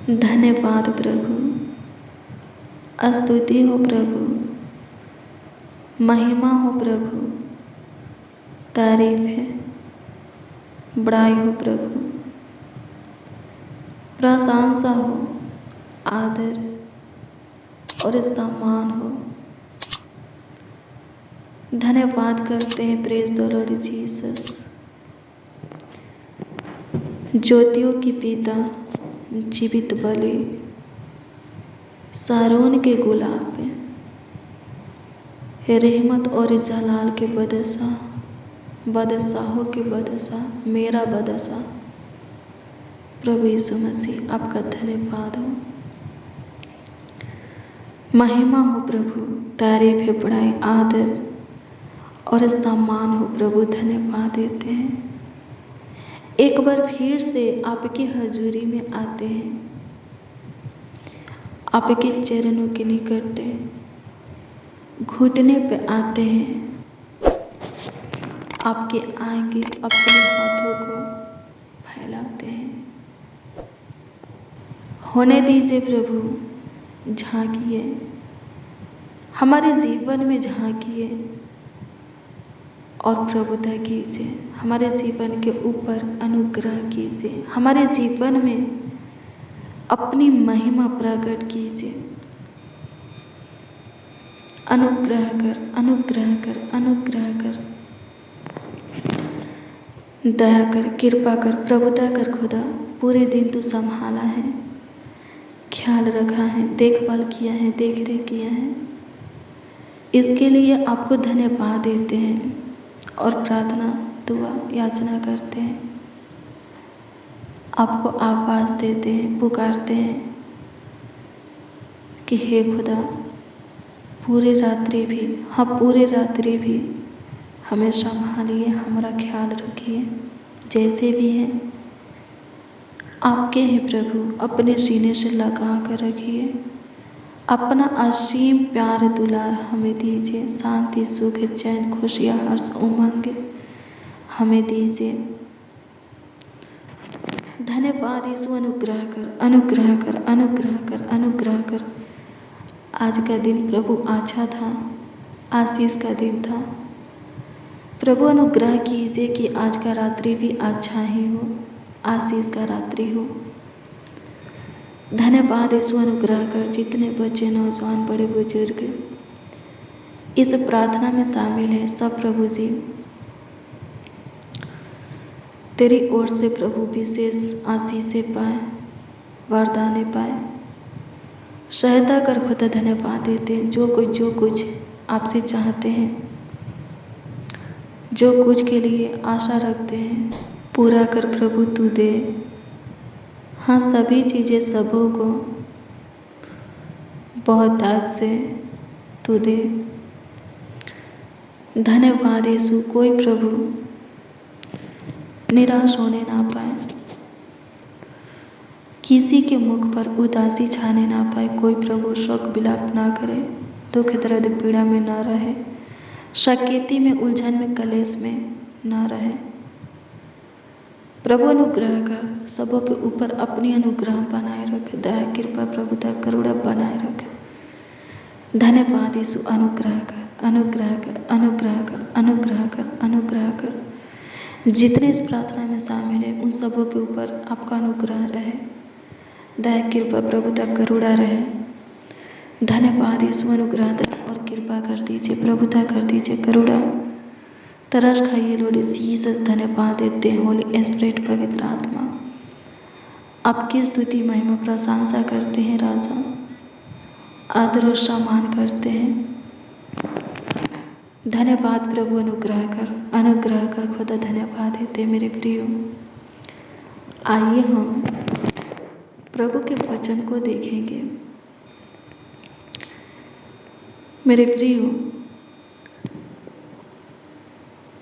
धन्यवाद प्रभु, स्तुति हो प्रभु, महिमा हो प्रभु, तारीफ है, बड़ाई हो प्रभु, प्रशंसा हो, आदर और सम्मान हो। धन्यवाद करते हैं, प्रेज द लॉर्ड जीसस। ज्योतियों की पिता, जीवित बलि, सारोन के गुलाब, रहमत और जलाल के बदशाह, बदशाहों के बदशाह, मेरा बदशाह प्रभु यीशु मसीह, आपका धन्यवाद हो, महिमा हो प्रभु, तारीफ है, बड़ाई, आदर और सम्मान हो प्रभु। धन्यवाद देते हैं। एक बार फिर से आपकी हजूरी में आते हैं, आपके चरणों के निकट घुटने पे आते हैं, आपके आगे अपने हाथों को फैलाते हैं। होने दीजिए प्रभु, झांकिए, हमारे जीवन में झांकिए और प्रभुता कीजिए, हमारे जीवन के ऊपर अनुग्रह कीजिए, हमारे जीवन में अपनी महिमा प्रकट कीजिए। अनुग्रह कर, अनुग्रह कर, अनुग्रह कर, दया कर, कृपा कर, प्रभुता कर खुदा। पूरे दिन तू संभाला है, ख्याल रखा है, देखभाल किया है, देख रेख किया है। इसके लिए आपको धन्यवाद देते हैं और प्रार्थना, दुआ, याचना करते हैं। आपको आवाज़ देते हैं, पुकारते हैं कि हे खुदा, पूरी रात्रि भी हमें संभालिए, हमारा ख्याल रखिए। जैसे भी हैं आपके हैं प्रभु, अपने सीने से लगा कर रखिए। अपना असीम प्यार दुलार हमें दीजिए। शांति, सुख, चैन, खुशियाँ, हर्ष, उमंग हमें दीजिए। धन्यवाद यीशु, अनुग्रह कर, अनुग्रह कर, अनुग्रह कर, अनुग्रह कर। आज का दिन प्रभु अच्छा था, आशीष का दिन था। प्रभु अनुग्रह कीजिए कि आज का रात्रि भी अच्छा ही हो, आशीष का रात्रि हो। धन्यवाद यीशु, अनुग्रह कर। जितने बच्चे, नौजवान, बड़े बुजुर्ग इस प्रार्थना में शामिल हैं, सब प्रभु जी तेरी ओर से प्रभु विशेष आशीषें पाए, वरदाने पाए। सहायता कर खुदा। धन्यवाद देते हैं। जो कुछ आपसे चाहते हैं, जो कुछ के लिए आशा रखते हैं, पूरा कर प्रभु तू दे। हाँ, सभी चीज़ें सबों को बहुत दाद से तू दे। धन्यवाद यीशु। कोई प्रभु निराश होने ना पाए, किसी के मुख पर उदासी छाने ना पाए। कोई प्रभु शोक विलाप ना करे, दुख दर्द पीड़ा में ना रहे, शकेती में, उलझन में, कलेश में ना रहे। प्रभु अनुग्रह कर, सबों के ऊपर अपनी अनुग्रह बनाए रखे। दया, कृपा, प्रभुता, करुणा बनाए रखे। धन्यवाद यीशु। अनुग्रह कर, अनुग्रह कर, अनुग्रह कर, अनुग्रह कर, अनुग्रह कर। जितने इस प्रार्थना में शामिल है उन सबों के ऊपर आपका अनुग्रह रहे, दया, कृपा, प्रभुता, करुणा रहे। धन्यवाद यीशु। अनुग्रह और कृपा कर दीजिए, प्रभुता कर दीजिए, करुणा तरस खाइए लॉर्ड जीसस। धन्यवाद देते हैं होली स्पिरिट, पवित्र आत्मा, आपकी स्तुति, महिमा, प्रशंसा करते हैं राजा, आदर और सम्मान करते हैं। धन्यवाद प्रभु। अनुग्रह कर, अनुग्रह कर खुदा। धन्यवाद देते मेरे प्रियो। आइए हम प्रभु के वचन को देखेंगे। मेरे प्रियो,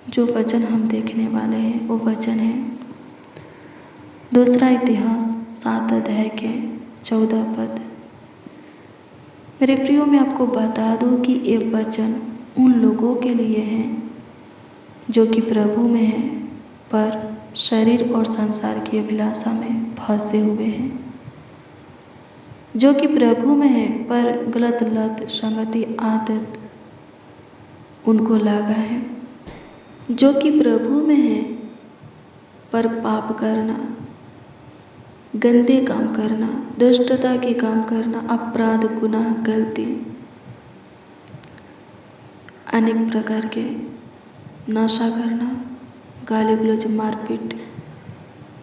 जो वचन हम देखने वाले हैं वो वचन है दूसरा इतिहास 7 अध्याय के 14 पद। मेरे प्रियो, मैं आपको बता दूं कि ये वचन उन लोगों के लिए है जो कि प्रभु में है पर शरीर और संसार की अभिलाषा में फंसे हुए हैं। जो कि प्रभु में है पर गलत लत संगति आदत उनको लगा है। जो कि प्रभु में है पर पाप करना, गंदे काम करना, दुष्टता के काम करना, अपराध, गुनाह, गलती, अनेक प्रकार के नशा करना, गाली गलौज, मारपीट,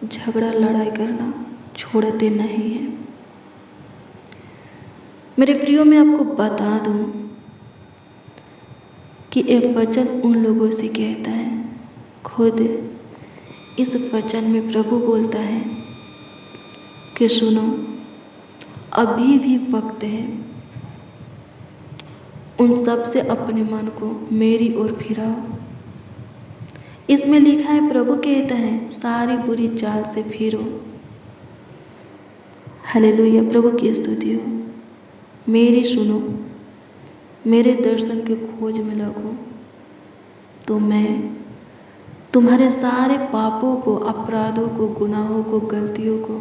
झगड़ा, लड़ाई करना छोड़ते नहीं हैं। मेरे प्रियो, मैं आपको बता दूं कि एक वचन उन लोगों से कहता है, खुद इस वचन में प्रभु बोलता है कि सुनो, अभी भी वक्त है, उन सब से अपने मन को मेरी ओर फिराओ। इसमें लिखा है, प्रभु कहता है, सारी बुरी चाल से फिरो। हालेलुया, प्रभु की स्तुति हो। मेरी सुनो, मेरे दर्शन के खोज में लगो तो मैं तुम्हारे सारे पापों को, अपराधों को, गुनाहों को, गलतियों को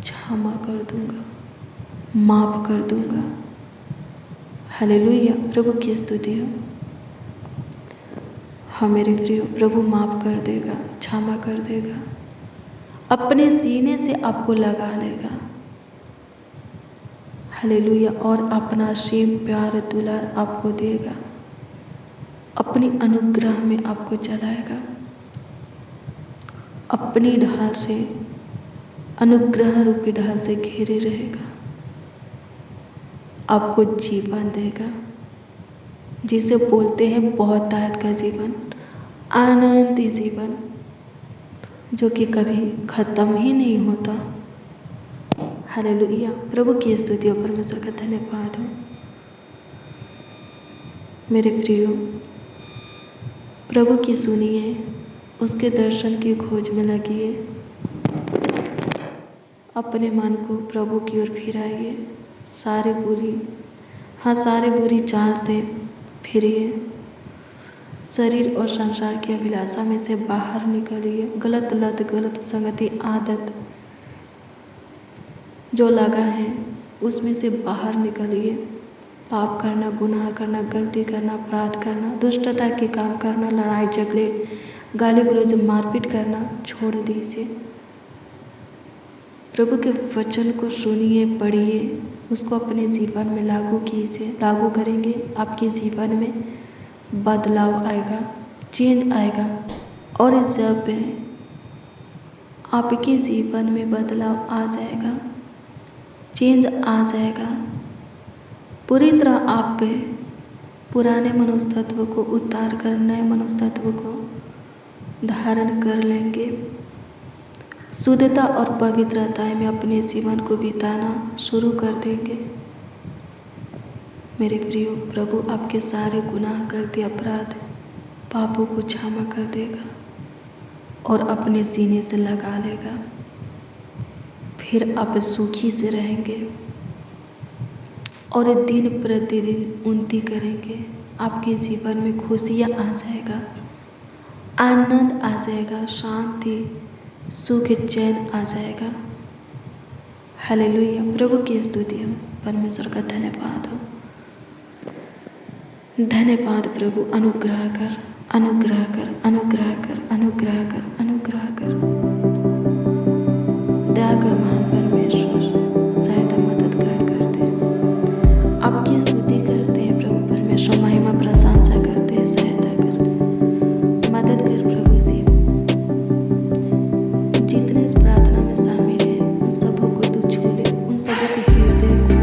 क्षमा कर दूंगा, माफ कर दूंगा। हालेलुया, प्रभु की स्तुति हो। हाँ मेरे प्रियो, प्रभु माफ कर देगा, क्षमा कर देगा, अपने सीने से आपको लगा लेगा। हालेलुया, और अपना प्रेम, प्यार, दुलार आपको देगा, अपनी अनुग्रह में आपको चलाएगा, अपनी ढाल से, अनुग्रह रूपी ढाल से घेरे रहेगा, आपको जीवन देगा, जिसे बोलते हैं बहुतायत का जीवन, आनंदी जीवन, जो कि कभी खत्म ही नहीं होता। हालेलुया, प्रभु की स्तुति हो, परमेश्वर का धन्यवाद हो। मेरे प्रियो, प्रभु की सुनिए, उसके दर्शन की खोज में लगिए, अपने मन को प्रभु की ओर फिराइए, सारे बुरी चाल से फिरिए, शरीर और संसार की अभिलाषा में से बाहर निकलिए, गलत लत, गलत संगति, आदत जो लगा है उसमें से बाहर निकलिए। पाप करना, गुनाह करना, गलती करना, अपराध करना, दुष्टता के काम करना, लड़ाई झगड़े, गाली गलौज, मारपीट करना छोड़ दीजिए। प्रभु के वचन को सुनिए, पढ़िए, उसको अपने जीवन में लागू कीजिए। लागू करेंगे, आपके जीवन में बदलाव आएगा, चेंज आएगा। और जब आपके जीवन में बदलाव आ जाएगा, चेंज आ जाएगा, पूरी तरह आप पे पुराने मनुष्यत्व को उतार कर नए मनुष्यत्व को धारण कर लेंगे। शुद्धता और पवित्रता में अपने जीवन को बिताना शुरू कर देंगे। मेरे प्रियो, प्रभु आपके सारे गुनाह, गलती, अपराध, पापों को क्षमा कर देगा और अपने सीने से लगा लेगा। फिर आप सुखी से रहेंगे और दिन प्रतिदिन उन्नति करेंगे। आपके जीवन में खुशियाँ आ जाएगा, आनंद आ जाएगा, शांति, सुख, चैन आ जाएगा। हालेलुया, प्रभु की स्तुति हो, परमेश्वर का धन्यवाद हो। धन्यवाद प्रभु, अनुग्रह कर, अनुग्रह कर, अनुग्रह कर, अनुग्रह कर, अनुग्रह कर, दया कर महान परमेश्वर, सहायता मदद करते हैं। आपकी स्तुति करते हैं प्रभु परमेश्वर, महिमा प्रशंसा करते हैं। सहायता कर, मदद कर प्रभु जी। जितने इस प्रार्थना में शामिल हैं उन सबों को तू छू ले, उन सबों के हृदय को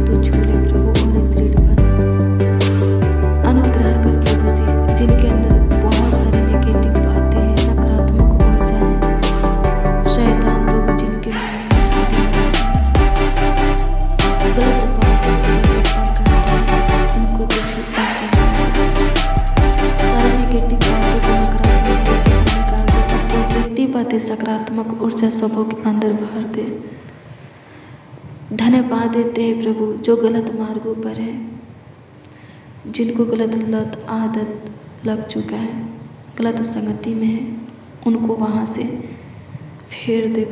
तू छू ले प्रभु और दृढ़ बना। अनुग्रह कर प्रभु जी, जिनके अंदर बहुत सारी नेगेटिव बातें हैं, नकारात्मक ऊर्जा है, शैतान प्रभु जिनके मन में गलत बात करता है, उनको तू छूटा चढ़ा, सारी नेगेटिव बातों को, नकारात्मक ऊर्जा को निकाल दे और पॉजिटिव बातें, सकारात्मक ऊर्जा सबों के अंदर भर दे। धन्यवाद देते हैं प्रभु, जो गलत मार्गों पर है, जिनको गलत लत, आदत लग चुका है, गलत संगति में है, उनको वहाँ से फेर दे।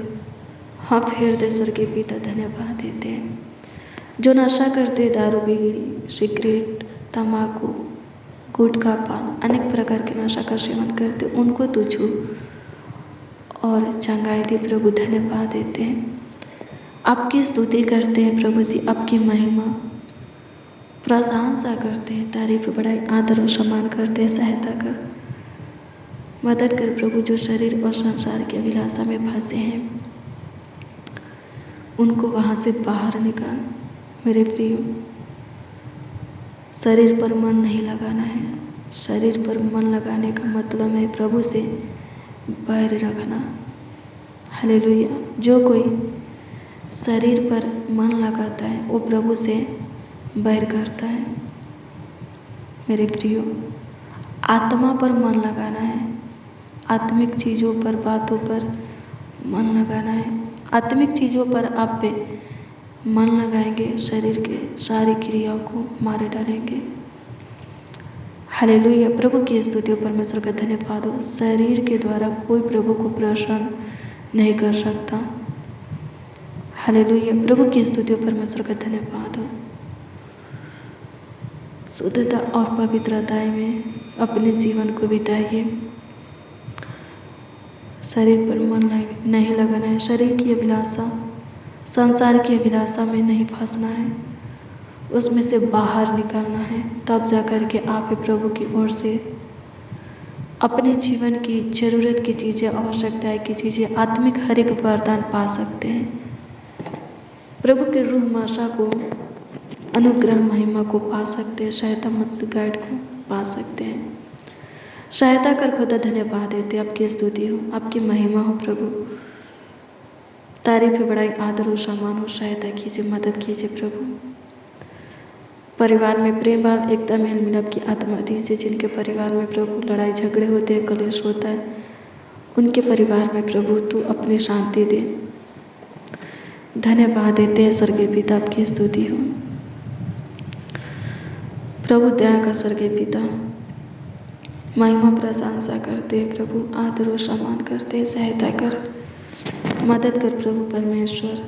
हाँ फेर दे स्वर्गीय पिता, धन्यवाद देते हैं। जो नशा करते, दारू, बीड़ी, सिगरेट, तम्बाकू, गुटखा, पान, अनेक प्रकार के नशा का सेवन करते, उनको तू छू और चंगाई दे प्रभु, धन्यवाद देते हैं। आपकी स्तुति करते हैं प्रभु जी, आपकी महिमा प्रशंसा करते हैं, तारीफ, बड़ाई, आदर और सम्मान करते हैं। सहायता कर, मदद कर प्रभु, जो शरीर और संसार की अभिलाषा में फंसे हैं उनको वहाँ से बाहर निकाल। मेरे प्रियो, शरीर पर मन नहीं लगाना है। शरीर पर मन लगाने का मतलब है प्रभु से बैर रखना। हालेलुया। जो कोई शरीर पर मन लगाता है वो प्रभु से बैर करता है। मेरे प्रियो, आत्मा पर मन लगाना है, आत्मिक चीज़ों पर, बातों पर मन लगाना है। आत्मिक चीज़ों पर आप पे मन लगाएंगे, शरीर के सारी क्रियाओं को मारे डालेंगे। हालेलुया। प्रभु की स्तुति, परमेश्वर का धन्यवाद हो। शरीर के द्वारा कोई प्रभु को प्रसन्न नहीं कर सकता। हालेलुया। प्रभु की स्तुति, परमेश्वर का धन्यवाद हो। शुद्धता और पवित्रता में अपने जीवन को बिताइए। शरीर पर मन नहीं लगाना है। शरीर की अभिलाषा, संसार की अभिलाषा में नहीं फंसना है, उसमें से बाहर निकलना है। तब जाकर के आप प्रभु की ओर से अपने जीवन की ज़रूरत की चीज़ें, आवश्यकताएं की चीज़ें, आत्मिक हर एक वरदान पा सकते हैं। प्रभु के रूह माशा को, अनुग्रह, महिमा को पा सकते हैं। सहायता, मदद, गाइड को पा सकते हैं। सहायता कर खुदा, धन्यवाद देते। आपकी स्तुति हो, आपकी महिमा हो प्रभु। तारीफ, बड़ाई, आदर और सम्मान हो। सहायता कीजिए, मदद कीजिए प्रभु। परिवार में प्रेम भाव, एकता, मेल मिलाप की आत्मा दीजिए। जिनके परिवार में प्रभु लड़ाई झगड़े होते हैं, कलेश होता है, उनके परिवार में प्रभु तू अपनी शांति दे। धन्यवाद देते हैं स्वर्गीय पिता, आपकी स्तुति हो प्रभु। दया का स्वर्गीय पिता, महिमा प्रशंसा करते हैं प्रभु, आदर और सम्मान करते हैं। सहायता कर, मदद कर प्रभु परमेश्वर।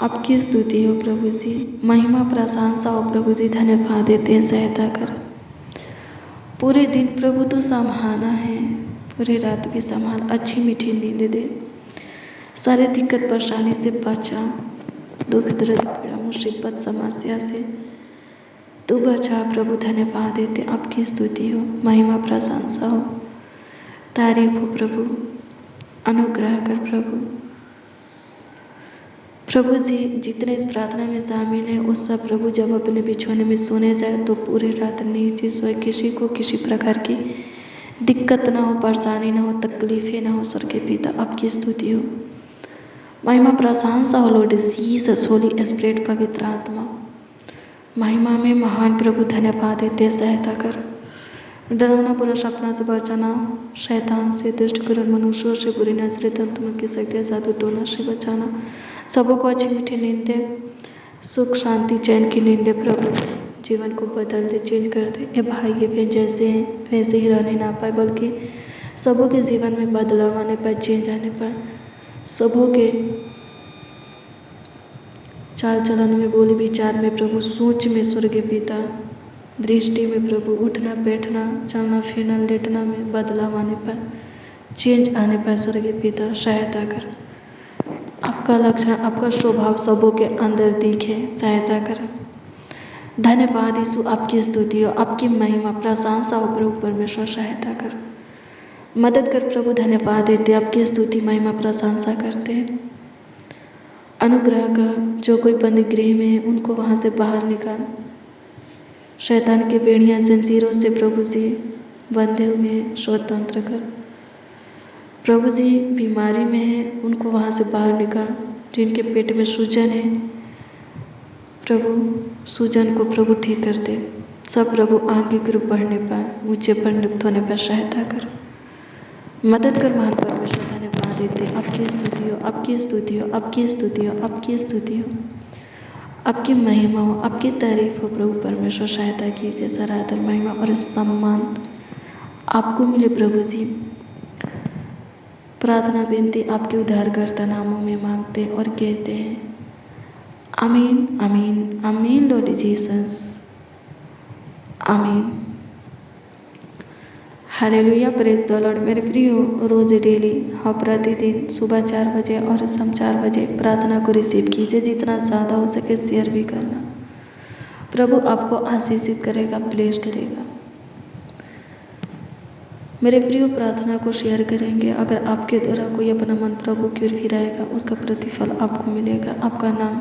आपकी स्तुति हो प्रभु जी, महिमा प्रशंसा हो प्रभु जी। धन्यवाद देते हैं। सहायता कर, पूरे दिन प्रभु तू संभालना है, पूरी रात भी संभाल। अच्छी मीठी नींद दे, सारे दिक्कत परेशानी से बचा। दुख, दर्द, पीड़ा, मुसीबत, समस्या से तू बचा प्रभु। धन्यवाद देते। आपकी स्तुति हो, महिमा प्रशंसा हो, तारीफ हो प्रभु। अनुग्रह कर प्रभु। प्रभु जी, जितने इस प्रार्थना में शामिल हैं वो सब प्रभु जब अपने बिछौने में सोने जाए तो पूरी रात नीचे सोए। किसी को किसी प्रकार की दिक्कत ना हो, परेशानी ना हो, तकलीफें ना हो। स्वर्गीय पिता, आपकी स्तुति हो, महिमा प्रशंसा हो। लॉर्ड जीसस, होली स्पिरिट, पवित्र आत्मा, महिमा में महान प्रभु। धन्यवाद देते। सहायता कर, डरावना बुरा सपना से बचाना, शैतान से, दुष्ट कुरन मनुष्यों से, बुरी नजरें, तंतुमंत की शक्तियाँ, जादू टोना से बचाना। सबों को अच्छी मीठी नींद दे, सुख, शांति, चैन की नींद दे प्रभु। जीवन को बदल दे, चेंज कर दे। ये भाई ये बहन जैसे हैं वैसे ही रहने ना पाए, बल्कि सबों के जीवन में बदलाव आने पाए, चेंज आने पाए। सबों के चाल चलन में, बोली विचार में प्रभु, सोच में स्वर्गीय पिता, दृष्टि में प्रभु, उठना बैठना, चलना फिरना, लेटना में बदलाव आने पाए, चेंज आने पाए। स्वर्गीय पिता, सहायता कर। आपका लक्षण, आपका स्वभाव सबों के अंदर दिखे। सहायता कर। धन्यवाद यीशु, आपकी स्तुति हो, आपकी महिमा प्रशंसा हो प्रभु परमेश्वर। सहायता कर, मदद कर प्रभु। धन्यवाद देते। आपकी स्तुति, महिमा प्रशंसा करते हैं। अनुग्रह कर, जो कोई बंद गृह में है उनको वहाँ से बाहर निकाल। शैतान के बेड़ियाँ, जंजीरों से प्रभु जी बंधे हुए हैं, स्वतंत्र कर प्रभु जी। बीमारी में है उनको वहाँ से बाहर निकाल। जिनके पेट में सूजन है प्रभु, सूजन को प्रभु ठीक कर दे। सब प्रभु आगे की ओर बढ़ने पाए, ऊंचे पर नियुक्त होने पर सहायता कर, मदद कर। महान परमेश्वर, धन्यवाद देते। आपकी स्तुति हो, आपकी स्तुति हो, आपकी स्तुति हो, आपकी स्तुति हो, आपकी महिमा हो, आपकी तारीफ हो प्रभु परमेश्वर। सहायता कीजिए। सारा आदर, महिमा और सम्मान आपको मिले प्रभु जी। प्रार्थना विनती आपके उद्धारकर्ता नामों में मांगते हैं और कहते हैं आमीन आमीन आमीन लॉर्ड जीसस, आमीन। Hallelujah, praise the Lord. मेरे प्रियो, रोज डेली प्रतिदिन सुबह 4 बजे और शाम 4 बजे प्रार्थना को रिसीव कीजिए। जितना ज़्यादा हो सके शेयर भी करना। प्रभु आपको आशीषित करेगा, ब्लेस करेगा। मेरे प्रियो, प्रार्थना को शेयर करेंगे। अगर आपके द्वारा कोई अपना मन प्रभु की ओर फिराएगा, उसका प्रतिफल आपको मिलेगा। आपका नाम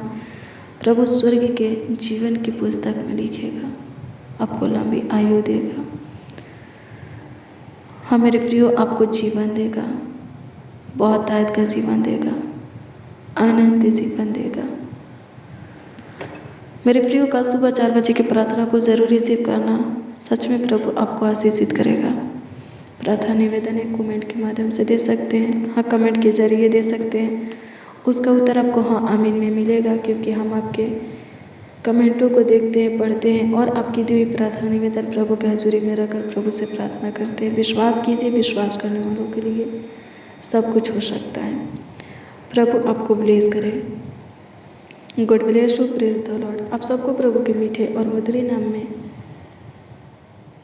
प्रभु स्वर्ग के जीवन की पुस्तक में लिखेगा, आपको लंबी आयु देगा। हाँ मेरे प्रियो, आपको जीवन देगा, बहुत आयत का जीवन देगा, आनंद जीवन देगा। मेरे प्रियो, कल सुबह 4 बजे की प्रार्थना को ज़रूर रिसीव करना। सच में प्रभु आपको आशीषित करेगा। प्रार्थना निवेदन एक कमेंट के माध्यम से दे सकते हैं। हाँ, कमेंट के जरिए दे सकते हैं। उसका उत्तर आपको हाँ आमीन में मिलेगा, क्योंकि हम आपके कमेंटों को देखते हैं, पढ़ते हैं और आपकी दी हुई प्रार्थना निवेदन प्रभु के हजूरी में रखकर प्रभु से प्रार्थना करते हैं। विश्वास कीजिए, विश्वास करने वालों के लिए सब कुछ हो सकता है। प्रभु आपको ब्लेस करे। God bless you, praise the Lord. आप सबको प्रभु के मीठे और मधुर नाम में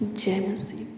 जय मसीह।